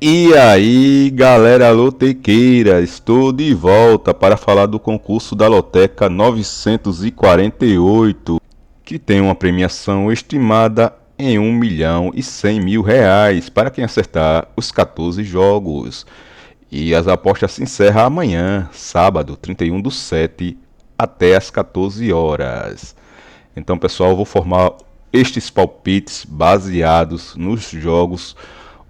E aí, galera lotequeira, estou de volta para falar do concurso da Loteca 948, que tem uma premiação estimada em 1.100.000 reais para quem acertar os 14 jogos. E as apostas se encerram amanhã, sábado, 31/7, até às 14 horas. Então, pessoal, eu vou formar estes palpites baseados nos jogos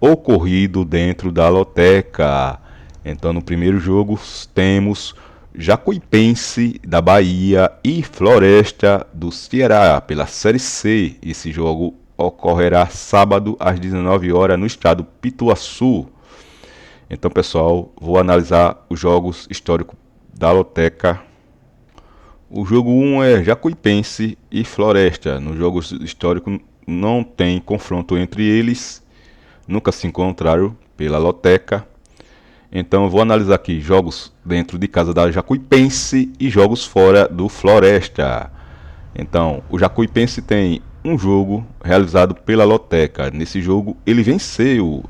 ocorridos dentro da loteca. Então, no primeiro jogo temos Jacuipense da Bahia e Floresta do Ceará pela Série C. Esse jogo ocorrerá sábado às 19 horas no estado Pituaçu. Então, pessoal, vou analisar os jogos históricos da loteca. O jogo 1 é Jacuipense e Floresta. No jogo histórico não tem confronto entre eles, nunca se encontraram pela loteca. Então eu vou analisar aqui jogos dentro de casa da Jacuipense e jogos fora do Floresta. Então, o Jacuipense tem um jogo realizado pela loteca. Nesse jogo ele venceu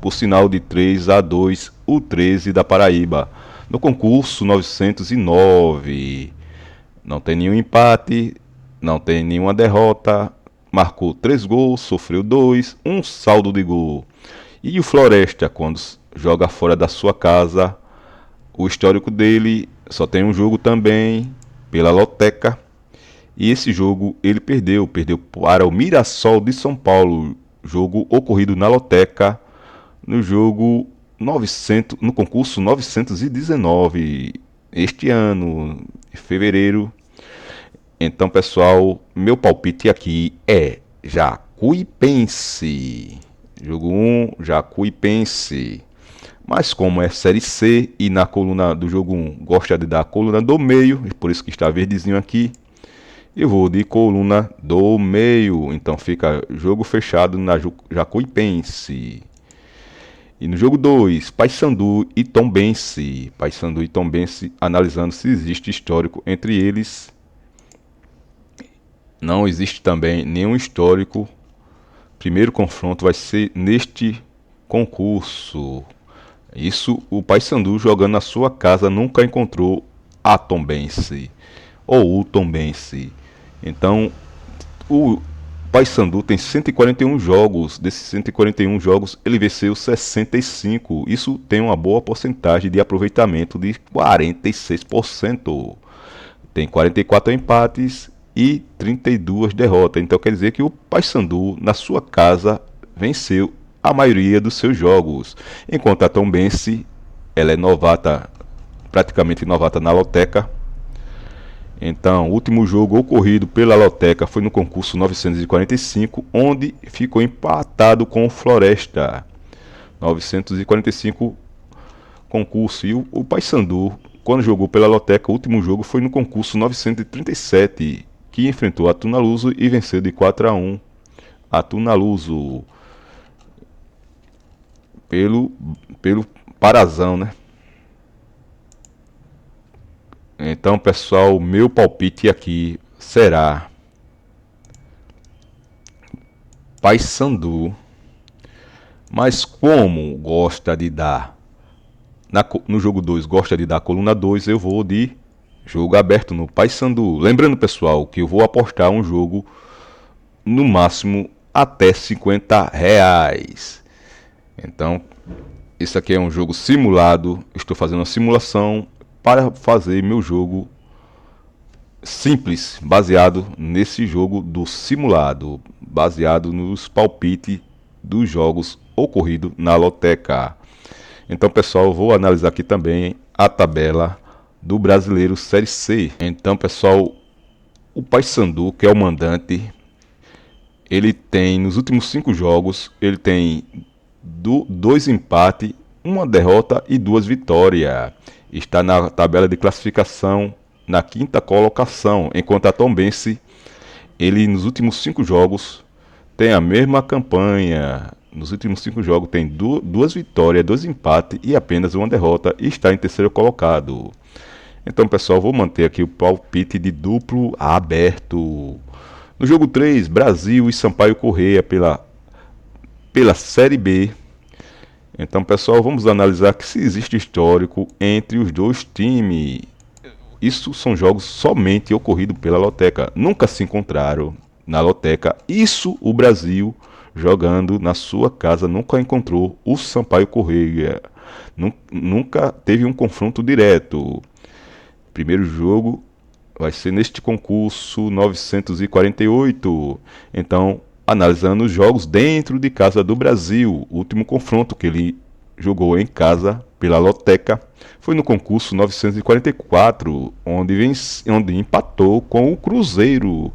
por sinal de 3-2 o 13 da Paraíba, no concurso 909. Não tem nenhum empate, não tem nenhuma derrota, marcou 3 gols, sofreu 2, um saldo de gol. E o Floresta, quando joga fora da sua casa, o histórico dele só tem um jogo também pela loteca. E esse jogo ele perdeu para o Mirassol de São Paulo, jogo ocorrido na loteca, no jogo 900, no concurso 919, este ano, em fevereiro. Então, pessoal, meu palpite aqui é Jacuipense. Jogo 1, Jacuipense. Mas como é Série C e na coluna do jogo 1 gosta de dar a coluna do meio, por isso que está verdezinho aqui, eu vou de coluna do meio. Então fica jogo fechado na Jacuipense. E no jogo 2, Paysandu e Tombense. Paysandu e Tombense, analisando se existe histórico entre eles. Não existe também nenhum histórico. Primeiro confronto vai ser neste concurso. Isso, o Paysandu jogando na sua casa nunca encontrou a Tombense ou o Tombense. Então, o Paysandu tem 141 jogos. Desses 141 jogos, ele venceu 65. Isso tem uma boa porcentagem de aproveitamento de 46%. Tem 44 empates e 32 derrotas. Então quer dizer que o Paysandu, na sua casa, venceu a maioria dos seus jogos. Enquanto a Tombense, ela é novata, praticamente novata na loteca. Então, o último jogo ocorrido pela loteca foi no concurso 945, onde ficou empatado com o Floresta. 945 concurso. E o Paysandu, quando jogou pela loteca, o último jogo foi no concurso 937, que enfrentou a Tunaluso e venceu de 4-1 a Tunaluso pelo Parazão, né? Então, pessoal, meu palpite aqui será Paysandu, mas como gosta de dar no jogo 2, gosta de dar coluna 2, eu vou de jogo aberto no Paysandu. Lembrando, pessoal, que eu vou apostar um jogo no máximo até R$ 50. Então, isso aqui é um jogo simulado. Estou fazendo uma simulação para fazer meu jogo simples, baseado nesse jogo do simulado, baseado nos palpites dos jogos ocorridos na loteca. Então, pessoal, eu vou analisar aqui também a tabela do Brasileiro Série C. Então, pessoal, o Paysandu, que é o mandante, ele tem, nos últimos 5 jogos, ele tem 2 empates, 1 derrota e 2 vitórias. Está na tabela de classificação na 5ª colocação, enquanto a Tombense, ele nos últimos 5 jogos tem a mesma campanha. Nos últimos 5 jogos tem 2 vitórias, 2 empates e apenas 1 derrota, e está em terceiro colocado. Então, pessoal, vou manter aqui o palpite de duplo aberto. No jogo 3, Brasil e Sampaio Corrêa pela Série B. Então, pessoal, vamos analisar que se existe histórico entre os dois times. Isso são jogos somente ocorridos pela Loteca. Nunca se encontraram na Loteca. Isso o Brasil jogando na sua casa nunca encontrou o Sampaio Corrêa. Nunca teve um confronto direto. Primeiro jogo vai ser neste concurso 948. Então, analisando os jogos dentro de casa do Brasil, o último confronto que ele jogou em casa pela Loteca foi no concurso 944, onde empatou com o Cruzeiro. O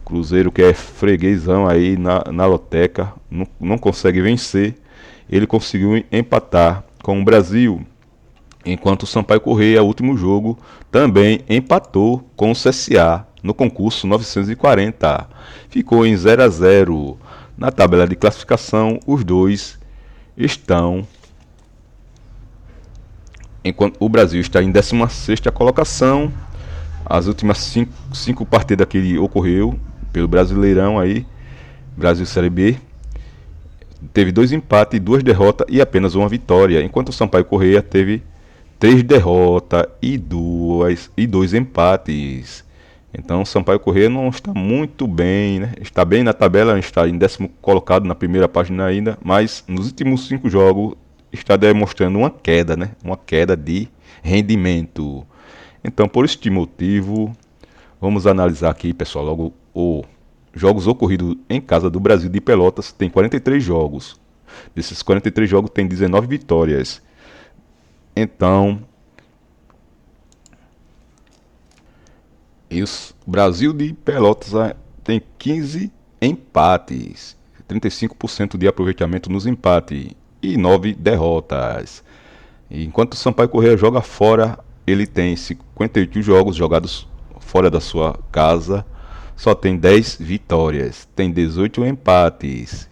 Cruzeiro, que é freguesão aí na Loteca, não consegue vencer. Ele conseguiu empatar com o Brasil. Enquanto o Sampaio Corrêa, último jogo, também empatou com o CSA no concurso 940. Ficou em 0 a 0. Na tabela de classificação, os dois estão. Enquanto o Brasil está em 16ª colocação. As últimas 5 partidas que ele ocorreu pelo Brasileirão aí, Brasil Série B, teve 2 empates, 2 derrotas e apenas uma vitória. Enquanto o Sampaio Corrêa teve 3 derrotas e 2 empates. Então o Sampaio Corrêa não está muito bem, né? Está bem na tabela, está em 10º colocado na primeira página ainda, mas nos últimos 5 jogos está demonstrando uma queda, né? Uma queda de rendimento. Então, por este motivo, vamos analisar aqui, pessoal, logo os jogos ocorridos em casa do Brasil de Pelotas. Tem 43 jogos. Desses 43 jogos tem 19 vitórias. Então, o Brasil de Pelotas tem 15 empates, 35% de aproveitamento nos empates e 9 derrotas. Enquanto o Sampaio Corrêa joga fora, ele tem 58 jogos jogados fora da sua casa, só tem 10 vitórias, tem 18 empates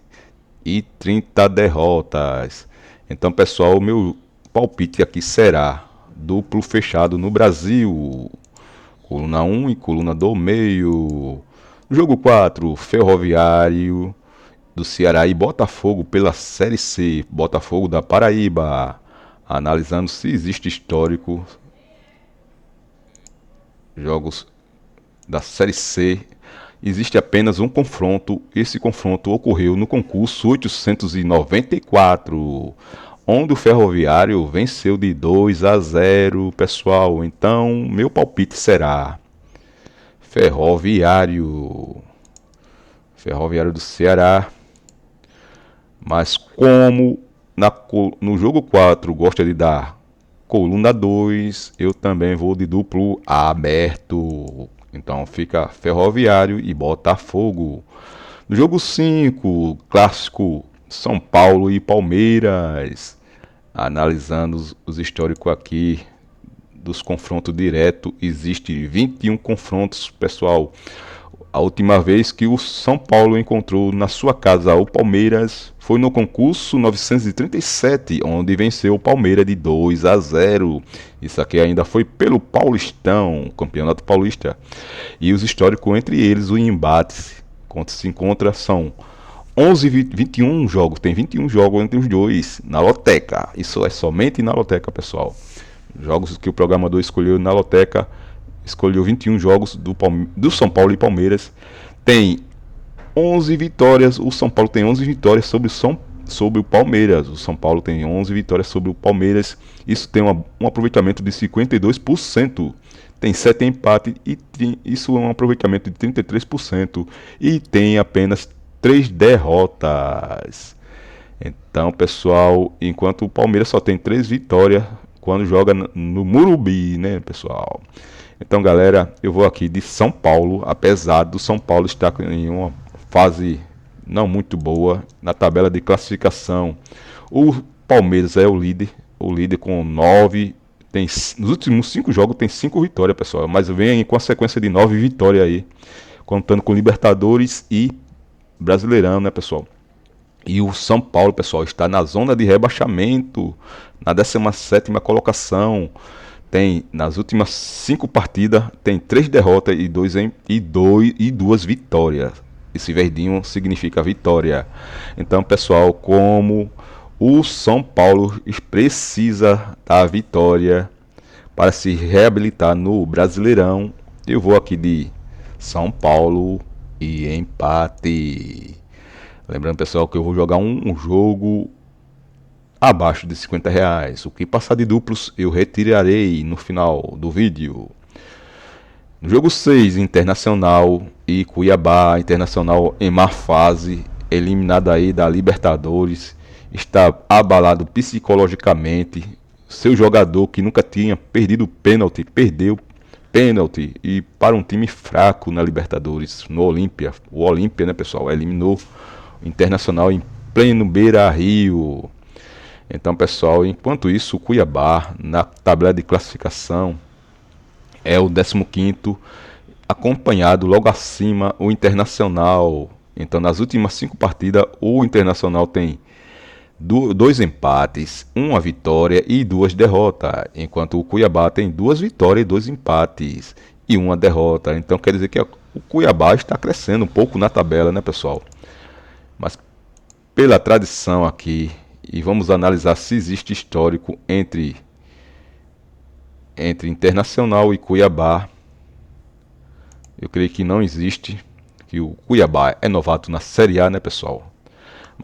e 30 derrotas. Então, pessoal, o meu palpite aqui será duplo fechado no Brasil. Coluna 1 e coluna do meio. Jogo 4, Ferroviário do Ceará e Botafogo pela Série C. Botafogo da Paraíba. Analisando se existe histórico. Jogos da Série C. Existe apenas um confronto. Esse confronto ocorreu no concurso 894, onde o Ferroviário venceu de 2 a 0, pessoal. Então, meu palpite será Ferroviário do Ceará. Mas como no jogo 4 gosta de dar coluna 2, eu também vou de duplo aberto. Então fica Ferroviário e Botafogo. No jogo 5, clássico São Paulo e Palmeiras. Analisando os históricos aqui dos confrontos diretos, existe 21 confrontos, pessoal. A última vez que o São Paulo encontrou na sua casa o Palmeiras foi no concurso 937, onde venceu o Palmeiras de 2 a 0. Isso aqui ainda foi pelo Paulistão, Campeonato Paulista. E os históricos entre eles, o embate, quando se encontra, são 21 jogos. Tem 21 jogos entre os dois na Loteca. Isso é somente na Loteca, pessoal. Jogos que o programador escolheu na Loteca. Escolheu 21 jogos do São Paulo e Palmeiras. Tem 11 vitórias. O São Paulo tem 11 vitórias sobre o Palmeiras. O São Paulo tem 11 vitórias sobre o Palmeiras. Isso tem um aproveitamento de 52%. Tem 7 empates e isso é um aproveitamento de 33%. E tem apenas 3 derrotas. Então, pessoal, enquanto o Palmeiras só tem 3 vitórias quando joga no Morumbi, né, pessoal? Então, galera, eu vou aqui de São Paulo, apesar do São Paulo estar em uma fase não muito boa na tabela de classificação. O Palmeiras é o líder com 9, nos últimos 5 jogos tem 5 vitórias, pessoal, mas vem com a sequência de 9 vitórias aí, contando com Libertadores e Brasileirão, né, pessoal? E o São Paulo, pessoal, está na zona de rebaixamento, na 17ª colocação. Tem, nas últimas 5 partidas, tem 3 derrotas e 2 vitórias. Esse verdinho significa vitória. Então, pessoal, como O São Paulo precisa da vitória para se reabilitar no Brasileirão. Eu vou aqui de São Paulo e empate. Lembrando, pessoal, que eu vou jogar um jogo abaixo de R$ 50. O que passar de duplos eu retirarei no final do vídeo. No jogo 6, Internacional e Cuiabá. Internacional em má fase, eliminado aí da Libertadores, está abalado psicologicamente. Seu jogador que nunca tinha perdido pênalti, perdeu pênalti, e para um time fraco na Libertadores, no Olímpia. O Olímpia, né, pessoal, eliminou o Internacional em pleno Beira-Rio. Então, pessoal, enquanto isso, o Cuiabá na tabela de classificação é o 15º, acompanhado logo acima o Internacional. Então, nas últimas 5 partidas, o Internacional tem 2 empates, 1 vitória e 2 derrotas, enquanto o Cuiabá tem 2 vitórias e 2 empates e 1 derrota. Então, quer dizer que o Cuiabá está crescendo um pouco na tabela, né, pessoal? Mas pela tradição aqui, e vamos analisar se existe histórico entre Internacional e Cuiabá. Eu creio que não existe, que o Cuiabá é novato na Série A, né, pessoal?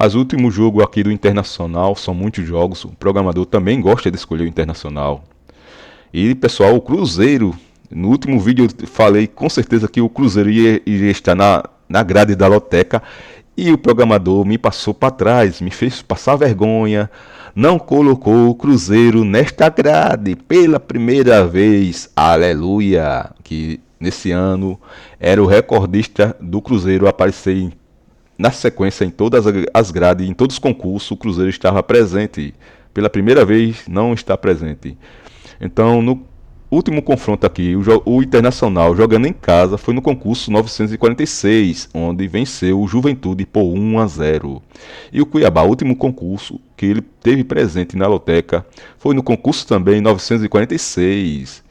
Mas o último jogo aqui do Internacional, são muitos jogos, o programador também gosta de escolher o Internacional. E, pessoal, o Cruzeiro, no último vídeo eu falei com certeza que o Cruzeiro iria estar na grade da loteca, e o programador me passou para trás, me fez passar vergonha, não colocou o Cruzeiro nesta grade pela primeira vez, aleluia, que nesse ano era o recordista do Cruzeiro aparecer na sequência em todas as grades, em todos os concursos. O Cruzeiro estava presente, pela primeira vez não está presente. Então, no último confronto aqui, o Internacional, jogando em casa, foi no concurso 946, onde venceu o Juventude por 1-0. E o Cuiabá, o último concurso que ele teve presente na loteca, foi no concurso também 946,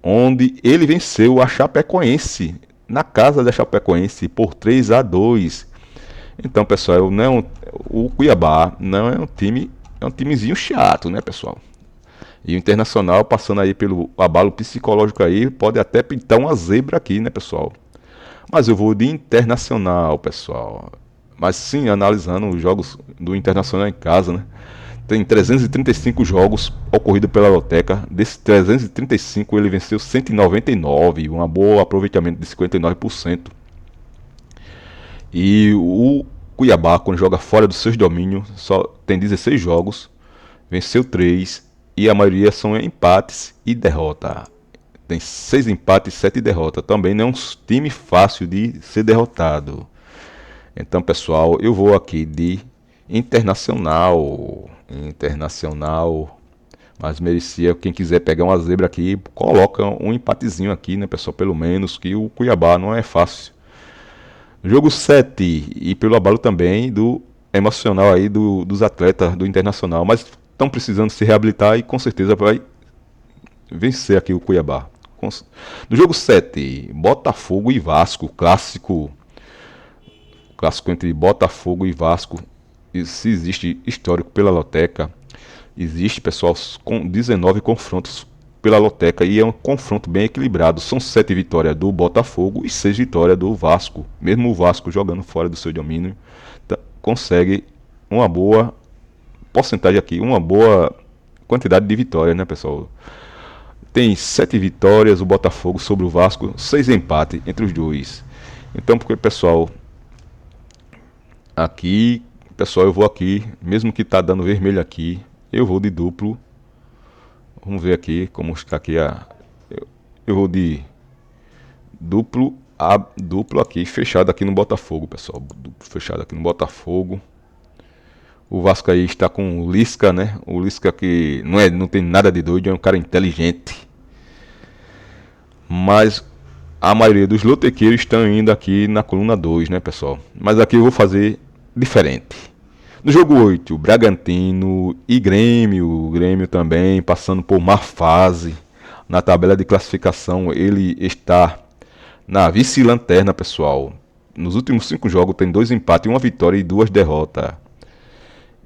onde ele venceu a Chapecoense, na casa da Chapecoense, por 3-2. Então, pessoal, o Cuiabá não é um time, é um timezinho chato, né, pessoal? E o Internacional, passando aí pelo abalo psicológico aí, pode até pintar uma zebra aqui, né, pessoal? Mas eu vou de Internacional, pessoal. Mas sim, analisando os jogos do Internacional em casa, né? Tem 335 jogos ocorridos pela loteca. Desses 335, ele venceu 199, um bom aproveitamento de 59%. E o Cuiabá, quando joga fora dos seus domínios, só tem 16 jogos, venceu 3, e a maioria são empates e derrota. Tem 6 empates e 7 derrotas. Também não é um time fácil de ser derrotado. Então, pessoal, eu vou aqui de Internacional. Mas merecia, quem quiser pegar uma zebra aqui, coloca um empatezinho aqui, né, pessoal? Pelo menos, que o Cuiabá não é fácil. Jogo 7, e pelo abalo também do emocional aí dos atletas do Internacional, mas estão precisando se reabilitar e com certeza vai vencer aqui o Cuiabá. No jogo 7, Botafogo e Vasco, clássico entre Botafogo e Vasco. E se existe histórico pela loteca, existe, pessoal, com 19 confrontos pela loteca, e é um confronto bem equilibrado. São 7 vitórias do Botafogo e 6 vitórias do Vasco. Mesmo o Vasco jogando fora do seu domínio, consegue uma boa porcentagem aqui, uma boa quantidade de vitórias, né, pessoal? Tem 7 vitórias o Botafogo sobre o Vasco, 6 empates entre os dois. Então, porque, pessoal, aqui, pessoal, eu vou aqui, mesmo que tá dando vermelho aqui, eu vou de duplo. Vamos ver aqui como está aqui eu vou de duplo aqui, fechado aqui no Botafogo, pessoal. Duplo fechado aqui no Botafogo. O Vasco aí está com o Lisca, né? O Lisca que não tem nada de doido, é um cara inteligente. Mas a maioria dos lotequeiros estão indo aqui na coluna 2, né, pessoal? Mas aqui eu vou fazer diferente. No jogo 8, Bragantino e Grêmio. O Grêmio também passando por má fase. Na tabela de classificação, ele está na vice-lanterna, pessoal. Nos últimos 5 jogos tem 2 empates, 1 vitória e 2 derrotas.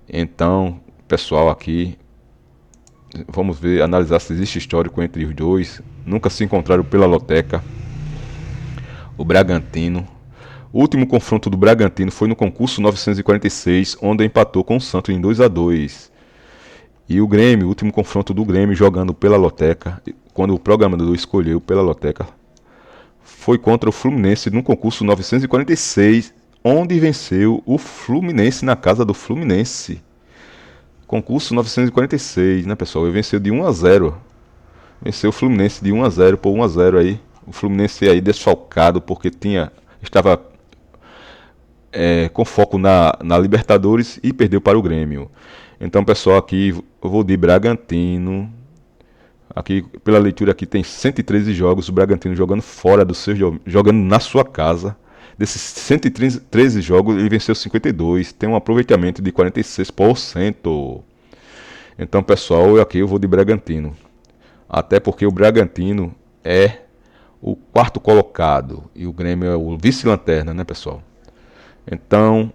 Então, pessoal, aqui, vamos ver, analisar se existe histórico entre os dois. Nunca se encontraram pela loteca. O Bragantino. O último confronto do Bragantino foi no concurso 946, onde empatou com o Santos em 2-2. E o Grêmio, o último confronto do Grêmio jogando pela loteca, quando o programador escolheu pela loteca, foi contra o Fluminense no concurso 946, onde venceu o Fluminense na casa do Fluminense. Concurso 946, né, pessoal? Ele venceu de 1-0. Venceu o Fluminense de 1-0 por 1-0 aí. O Fluminense aí desfalcado porque estava com foco na Libertadores e perdeu para o Grêmio. Então, pessoal, aqui eu vou de Bragantino. Aqui, pela leitura aqui, tem 113 jogos. O Bragantino jogando fora do seu, jogando na sua casa. Desses 113 jogos, ele venceu 52. Tem um aproveitamento de 46%. Então, pessoal, aqui eu vou de Bragantino. Até porque o Bragantino é o quarto colocado e o Grêmio é o vice-lanterna, né, pessoal? Então,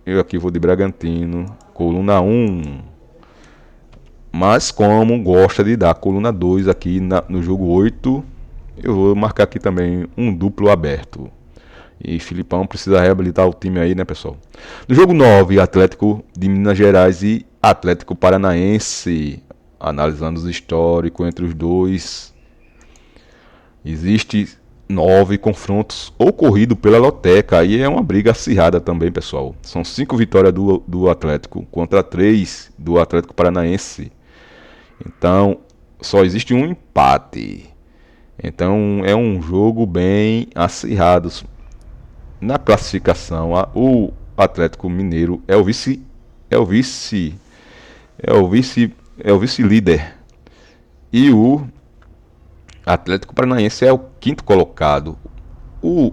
eu aqui vou de Bragantino, coluna 1. Mas como gosta de dar coluna 2 aqui no jogo 8, eu vou marcar aqui também um duplo aberto. E Filipão precisa reabilitar o time aí, né, pessoal? No jogo 9, Atlético de Minas Gerais e Atlético Paranaense. Analisando os históricos entre os dois. Existe 9 confrontos ocorridos pela loteca. Aí é uma briga acirrada também, pessoal. São 5 vitórias do Atlético contra 3 do Atlético Paranaense. Então, só existe um empate. Então, é um jogo bem acirrado. Na classificação, o Atlético Mineiro é o vice-líder. E o Atlético Paranaense é o quinto colocado. O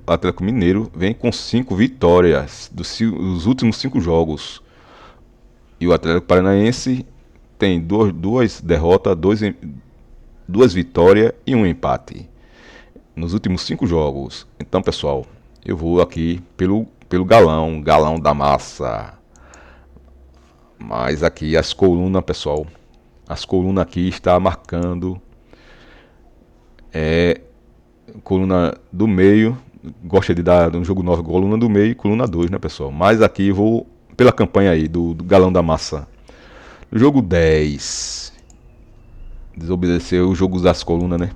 Atlético Mineiro vem com 5 vitórias dos últimos 5 jogos. E o Atlético Paranaense tem duas derrotas, 2 vitórias e um empate nos últimos 5 jogos. Então, pessoal, eu vou aqui pelo galão da massa. Mas aqui as colunas, pessoal, as colunas aqui está marcando coluna do meio. Gosta de dar no jogo 9 coluna do meio e coluna 2, né, pessoal? Mas aqui eu vou pela campanha aí do galão da massa. No jogo 10, desobedeceu os jogos das colunas, né?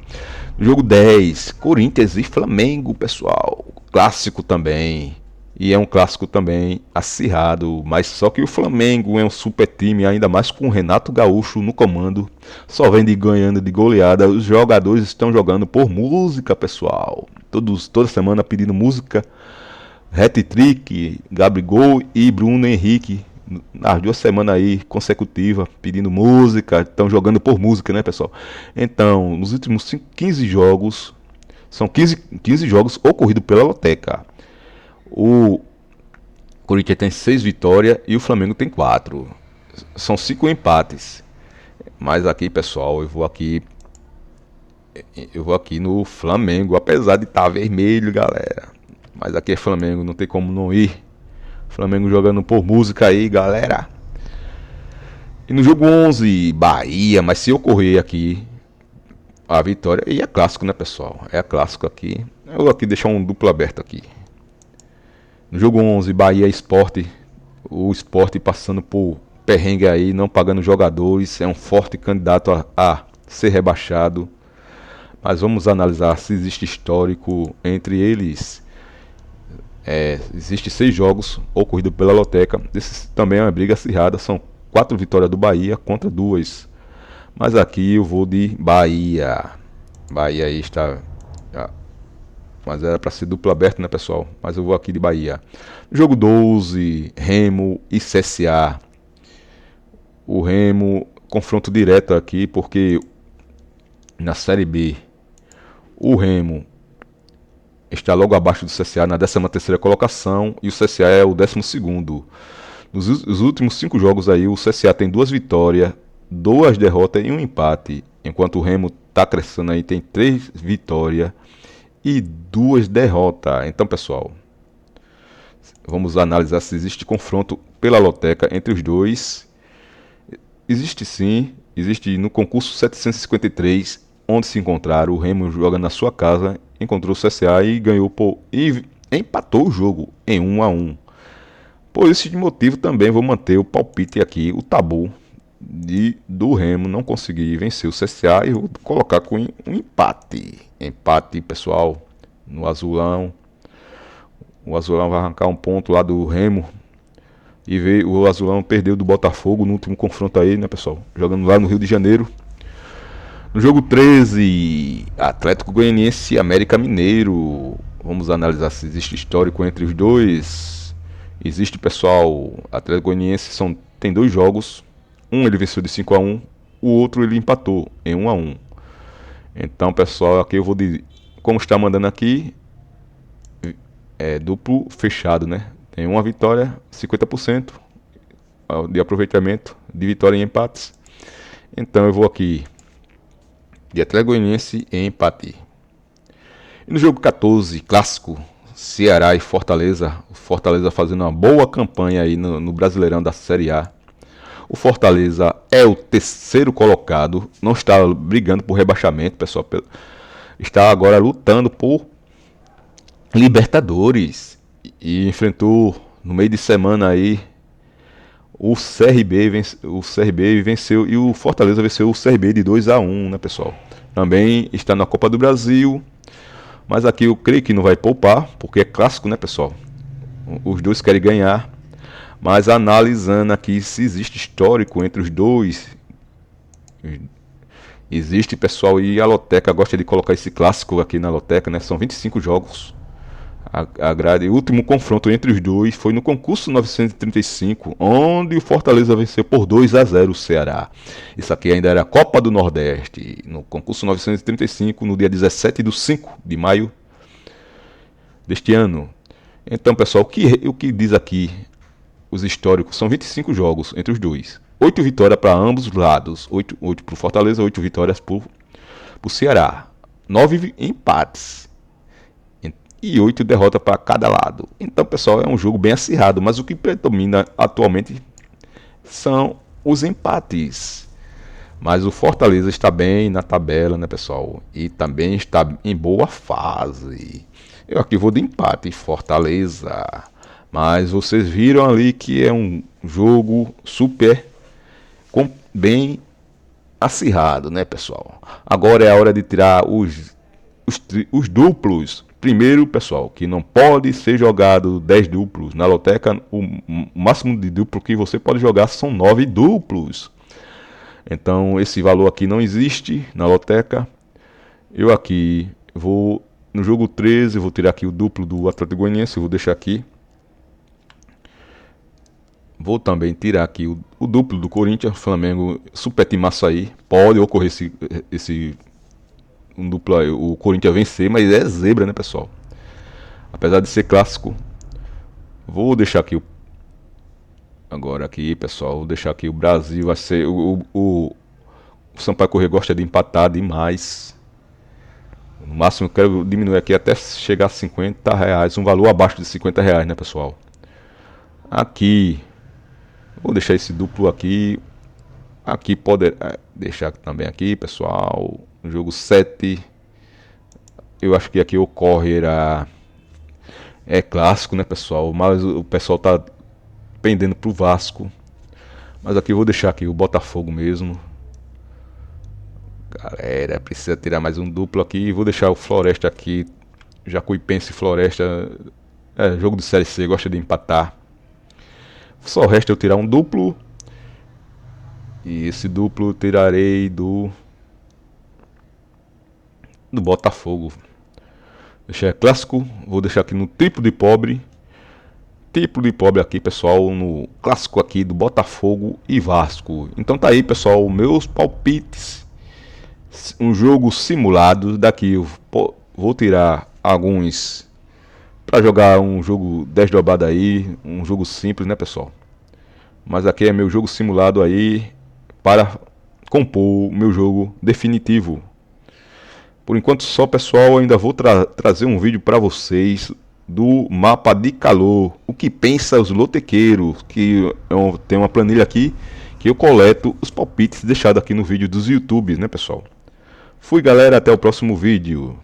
No jogo 10, Corinthians e Flamengo, pessoal. Clássico também. E é um clássico também acirrado. Mas só que o Flamengo é um super time, ainda mais com o Renato Gaúcho no comando. Só vem ganhando de goleada. Os jogadores estão jogando por música, pessoal. Toda semana pedindo música. Hat-trick, Gabigol e Bruno Henrique. Nas 2 semanas aí consecutivas pedindo música, estão jogando por música, né, pessoal? Então, nos últimos 15 jogos, são 15 jogos ocorridos pela loteca. O Corinthians tem 6 vitórias e o Flamengo tem 4. São 5 empates. Mas aqui, pessoal, eu vou aqui no Flamengo, apesar de estar vermelho, galera. Mas aqui é Flamengo, não tem como não ir. Flamengo jogando por música aí, galera. E no jogo 11, Bahia, mas se ocorrer aqui a vitória, e é clássico, né, pessoal? É clássico aqui. Eu vou aqui deixar um duplo aberto aqui. No jogo 11, Bahia Sport. O Sport passando por perrengue aí, não pagando jogadores. É um forte candidato a ser rebaixado. Mas vamos analisar se existe histórico entre eles. Existe 6 jogos ocorridos pela loteca. Esse também é uma briga acirrada. São 4 vitórias do Bahia contra 2. Mas aqui eu vou de Bahia. Bahia aí está. Mas era para ser duplo aberto, né, pessoal? Mas eu vou aqui de Bahia. Jogo 12, Remo e CSA. O Remo, confronto direto aqui, porque na Série B, o Remo está logo abaixo do CSA na 13ª colocação e o CSA é o 12º. Nos últimos 5 jogos aí, o CSA tem 2 vitórias, 2 derrotas e um empate, enquanto o Remo está crescendo aí, tem 3 vitórias e 2 derrotas. Então, pessoal, vamos analisar se existe confronto pela loteca entre os dois. Existe sim, existe no concurso 753, onde se encontraram. O Remo joga na sua casa, encontrou o CSA e ganhou e empatou o jogo em 1-1. Por esse motivo também vou manter o palpite aqui, o tabu do Remo não conseguir vencer o CSA, e vou colocar com um empate. Empate, pessoal, no Azulão. O Azulão vai arrancar um ponto lá do Remo. E ver o Azulão perdeu do Botafogo no último confronto aí, né, pessoal? Jogando lá no Rio de Janeiro. No jogo 13, Atlético Goianiense e América Mineiro. Vamos analisar se existe histórico entre os dois. Existe, pessoal. Atlético Goianiense tem 2 jogos. Um ele venceu de 5-1, o outro ele empatou em 1-1. Então, pessoal, aqui eu vou como está mandando aqui, é duplo fechado, né? Tem uma vitória, 50% de aproveitamento de vitória em empates. Então eu vou aqui de Atlético Goianiense em empate. E no jogo 14, clássico, Ceará e Fortaleza. O Fortaleza fazendo uma boa campanha aí no Brasileirão da Série A. O Fortaleza é o 3º colocado, não está brigando por rebaixamento, pessoal. Está agora lutando por Libertadores. E enfrentou no meio de semana aí o CRB venceu, e o Fortaleza venceu o CRB de 2-1, né, pessoal? Também está na Copa do Brasil, mas aqui eu creio que não vai poupar, porque é clássico, né, pessoal? Os dois querem ganhar. Mas analisando aqui se existe histórico entre os dois, existe, pessoal, e a loteca gosta de colocar esse clássico aqui na loteca, né? São 25 jogos. O último confronto entre os dois foi no concurso 935, onde o Fortaleza venceu por 2-0 o Ceará. Isso aqui ainda era a Copa do Nordeste, no concurso 935, no dia 17/5 deste ano. Então, pessoal, o que diz aqui os históricos? São 25 jogos entre os dois. 8 vitórias para ambos os lados. 8 para o Fortaleza, 8 vitórias para o Ceará. 9 empates. E 8 derrotas para cada lado. Então, pessoal, é um jogo bem acirrado. Mas o que predomina atualmente são os empates. Mas o Fortaleza está bem na tabela, né, pessoal? E também está em boa fase. Eu aqui vou de empate, Fortaleza. Mas vocês viram ali que é um jogo super bem acirrado, né, pessoal? Agora é a hora de tirar os duplos. Primeiro, pessoal, que não pode ser jogado 10 duplos. Na loteca, o máximo de duplo que você pode jogar são 9 duplos. Então, esse valor aqui não existe na loteca. Eu aqui vou, no jogo 13, vou tirar aqui o duplo do Atlético Goianiense, vou deixar aqui. Vou também tirar aqui o duplo do Corinthians, Flamengo, super timaço aí. Pode ocorrer um duplo aí, o Corinthians vencer, mas é zebra, né, pessoal? Apesar de ser clássico. Vou deixar aqui agora aqui, pessoal, vou deixar aqui o Brasil, vai ser o Sampaio Corrêa gosta de empatar demais. No máximo eu quero diminuir aqui até chegar a R$50, um valor abaixo de R$50, né, pessoal? Aqui vou deixar esse duplo aqui. Aqui pode deixar também aqui, pessoal. No jogo 7, eu acho que aqui ocorrerá. É clássico, né, pessoal? Mas o pessoal tá pendendo pro Vasco. Mas aqui eu vou deixar aqui o Botafogo mesmo. Galera, precisa tirar mais um duplo aqui. Vou deixar o Floresta aqui. Jacuipense e Floresta. Jogo de Série C, gosta de empatar. Só resta eu tirar um duplo. E esse duplo eu tirarei do Botafogo. Deixar clássico. Vou deixar aqui no triplo de pobre. Triplo de pobre aqui, pessoal. No clássico aqui do Botafogo e Vasco. Então tá aí, pessoal. Meus palpites. Um jogo simulado. Daqui eu vou tirar alguns para jogar um jogo 10 dobrado aí. Um jogo simples, né, pessoal? Mas aqui é meu jogo simulado aí para compor o meu jogo definitivo. Por enquanto só, pessoal, eu ainda vou trazer um vídeo para vocês do mapa de calor. O que pensa os lotequeiros? Que tem uma planilha aqui que eu coleto os palpites deixados aqui no vídeo dos YouTubes, né, pessoal? Fui, galera, até o próximo vídeo.